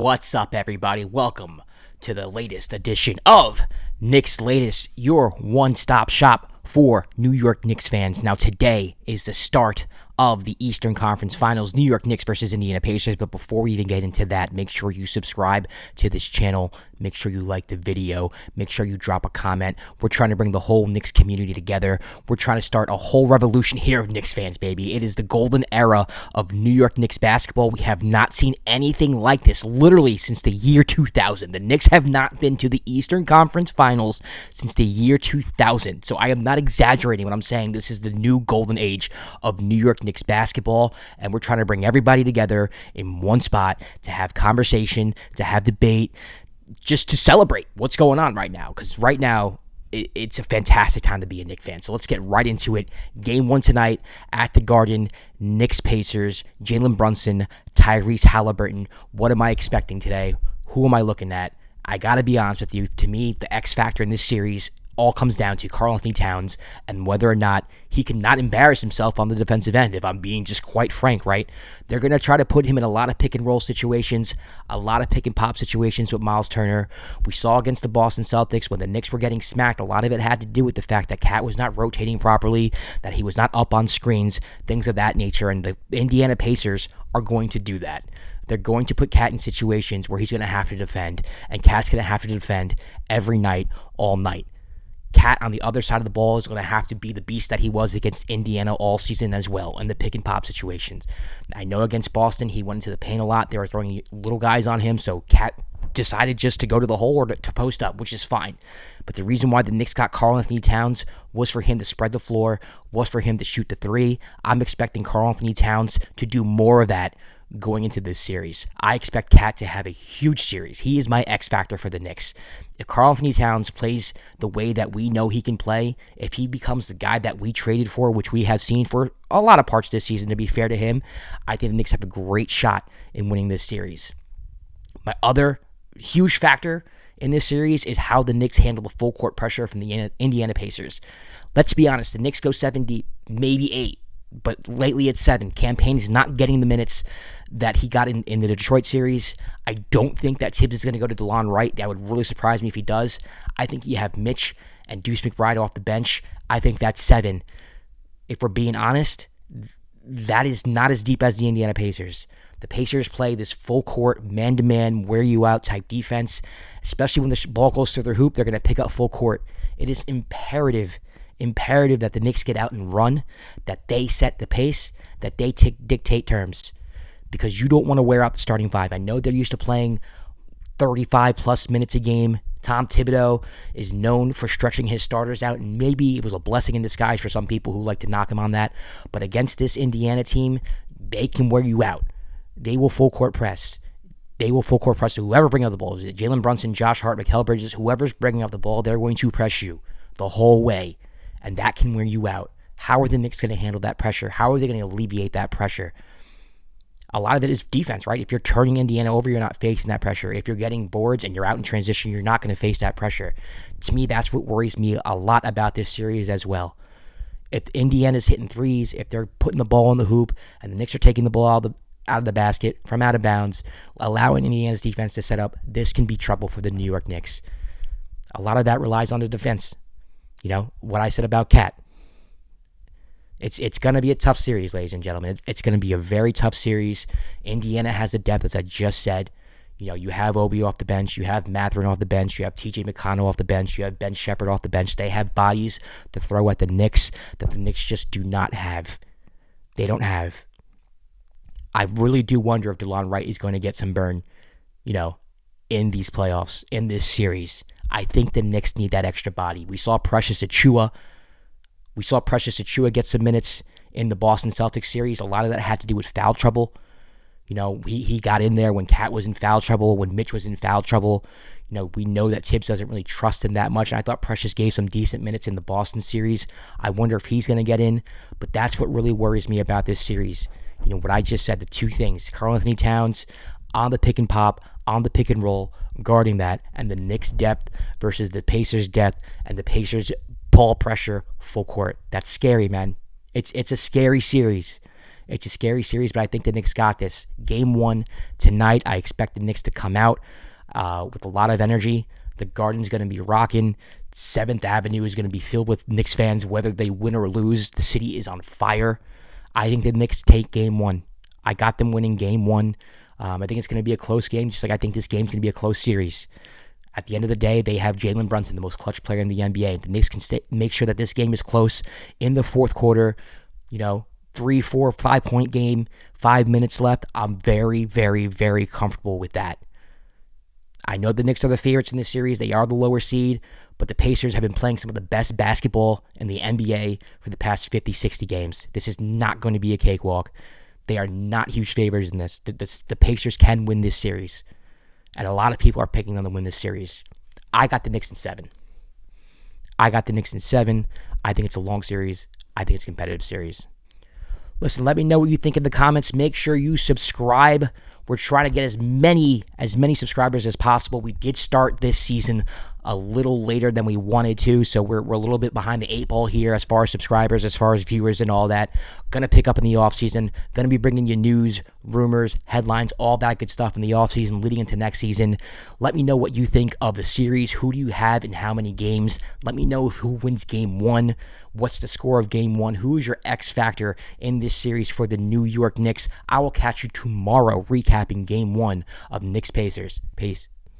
What's up, everybody? Welcome to the latest edition of Knicks Latest, your one-stop shop for New York Knicks fans. Now, today is the start of the Eastern Conference Finals, New York Knicks versus Indiana Pacers. But before we even get into that, make sure you subscribe to this channel. Make sure you like the video. Make sure you drop a comment. We're trying to bring the whole Knicks community together. We're trying to start a whole revolution here of Knicks fans, baby. It is the golden era of New York Knicks basketball. We have not seen anything like this literally since the year 2000. The Knicks have not been to the Eastern Conference Finals since the year 2000. So I am not exaggerating when I'm saying this is the new golden age of New York Knicks basketball, and we're trying to bring everybody together in one spot to have conversation, to have debate, just to celebrate what's going on right now. Because right now, it's a fantastic time to be a Knicks fan. So let's get right into it. Game 1 tonight at the Garden, Knicks Pacers, Jalen Brunson, Tyrese Halliburton. What am I expecting today? Who am I looking at? I got to be honest with you. To me, the X factor in this series all comes down to Karl-Anthony Towns and whether or not he can not embarrass himself on the defensive end, if I'm being just quite frank, right? They're going to try to put him in a lot of pick-and-roll situations, a lot of pick-and-pop situations with Miles Turner. We saw against the Boston Celtics when the Knicks were getting smacked, a lot of it had to do with the fact that Cat was not rotating properly, that he was not up on screens, things of that nature, and the Indiana Pacers are going to do that. They're going to put Cat in situations where he's going to have to defend, and Cat's going to have to defend every night, all night. Cat on the other side of the ball is going to have to be the beast that he was against Indiana all season as well in the pick and pop situations. I know against Boston he went into the paint a lot. They were throwing little guys on him, so Cat decided just to go to the hole or to post up, which is fine. But the reason why the Knicks got Karl-Anthony Towns was for him to spread the floor, was for him to shoot the three. I'm expecting Karl-Anthony Towns to do more of that going into this series. I expect Cat to have a huge series. He is my X factor for the Knicks. If Karl-Anthony Towns plays the way that we know he can play, if he becomes the guy that we traded for, which we have seen for a lot of parts this season, to be fair to him, I think the Knicks have a great shot in winning this series. My other huge factor in this series is how the Knicks handle the full court pressure from the Indiana Pacers. Let's be honest, the Knicks go 7 deep, maybe 8. But lately it's 7. Campaign is not getting the minutes that he got in the Detroit series. I don't think that Tibbs is going to go to DeLon Wright. That would really surprise me if he does. I think you have Mitch and Deuce McBride off the bench. I think that's 7. If we're being honest, that is not as deep as the Indiana Pacers. The Pacers play this full court, man-to-man, wear-you-out type defense. Especially when the ball goes through their hoop, they're going to pick up full court. It is imperative that the Knicks get out and run, that they set the pace, that they dictate terms, because you don't want to wear out the starting five. I know they're used to playing 35-plus minutes a game. Tom Thibodeau is known for stretching his starters out, and maybe it was a blessing in disguise for some people who like to knock him on that. But against this Indiana team, they can wear you out. They will full court press. They will full court press to whoever bring up the ball. Is it Jalen Brunson, Josh Hart, Mikal Bridges, whoever's bringing up the ball, they're going to press you the whole way. And that can wear you out. How are the Knicks going to handle that pressure? How are they going to alleviate that pressure? A lot of it is defense, right? If you're turning Indiana over, you're not facing that pressure. If you're getting boards and you're out in transition, you're not going to face that pressure. To me, that's what worries me a lot about this series as well. If Indiana's hitting threes, if they're putting the ball in the hoop, and the Knicks are taking the ball out of the basket from out of bounds, allowing Indiana's defense to set up, this can be trouble for the New York Knicks. A lot of that relies on the defense. You know, what I said about Cat. It's going to be a tough series, ladies and gentlemen. It's going to be a very tough series. Indiana has the depth, as I just said. You know, you have Obi off the bench. You have Mathurin off the bench. You have TJ McConnell off the bench. You have Ben Shepherd off the bench. They have bodies to throw at the Knicks that the Knicks just do not have. They don't have. I really do wonder if DeLon Wright is going to get some burn, you know, in these playoffs, in this series. I think the Knicks need that extra body. We saw Precious Achiuwa get some minutes in the Boston Celtics series. A lot of that had to do with foul trouble. You know, he got in there when Cat was in foul trouble, when Mitch was in foul trouble. You know, we know that Tibbs doesn't really trust him that much. And I thought Precious gave some decent minutes in the Boston series. I wonder if he's going to get in. But that's what really worries me about this series. You know, what I just said, the two things. Karl-Anthony Towns on the pick and pop, on the pick and roll, guarding that, and the Knicks' depth versus the Pacers' depth, and the Pacers' ball pressure full court. That's scary, man. It's a scary series. It's a scary series, but I think the Knicks got this. Game 1 tonight, I expect the Knicks to come out with a lot of energy. The Garden's going to be rocking. 7th Avenue is going to be filled with Knicks fans, whether they win or lose. The city is on fire. I think the Knicks take Game 1. I got them winning Game 1. I think it's going to be a close game, just like I think this game's going to be a close series. At the end of the day, they have Jalen Brunson, the most clutch player in the NBA. The Knicks can make sure that this game is close in the fourth quarter. 3, 4, 5-point game, 5 minutes left. I'm very, very, very comfortable with that. I know the Knicks are the favorites in this series. They are the lower seed, but the Pacers have been playing some of the best basketball in the NBA for the past 50, 60 games. This is not going to be a cakewalk. They are not huge favorites in this. The Pacers can win this series. And a lot of people are picking them to win this series. I got the Knicks in 7. I think it's a long series. I think it's a competitive series. Listen, let me know what you think in the comments. Make sure you subscribe. We're trying to get as many subscribers as possible. We did start this season a little later than we wanted to, so we're a little bit behind the 8 ball here as far as subscribers, as far as viewers and all that. Going to pick up in the offseason. Going to be bringing you news, rumors, headlines, all that good stuff in the offseason leading into next season. Let me know what you think of the series. Who do you have in how many games? Let me know who wins Game 1. What's the score of Game 1? Who is your X factor in this series for the New York Knicks? I will catch you tomorrow recapping Game 1 of Knicks Pacers. Peace.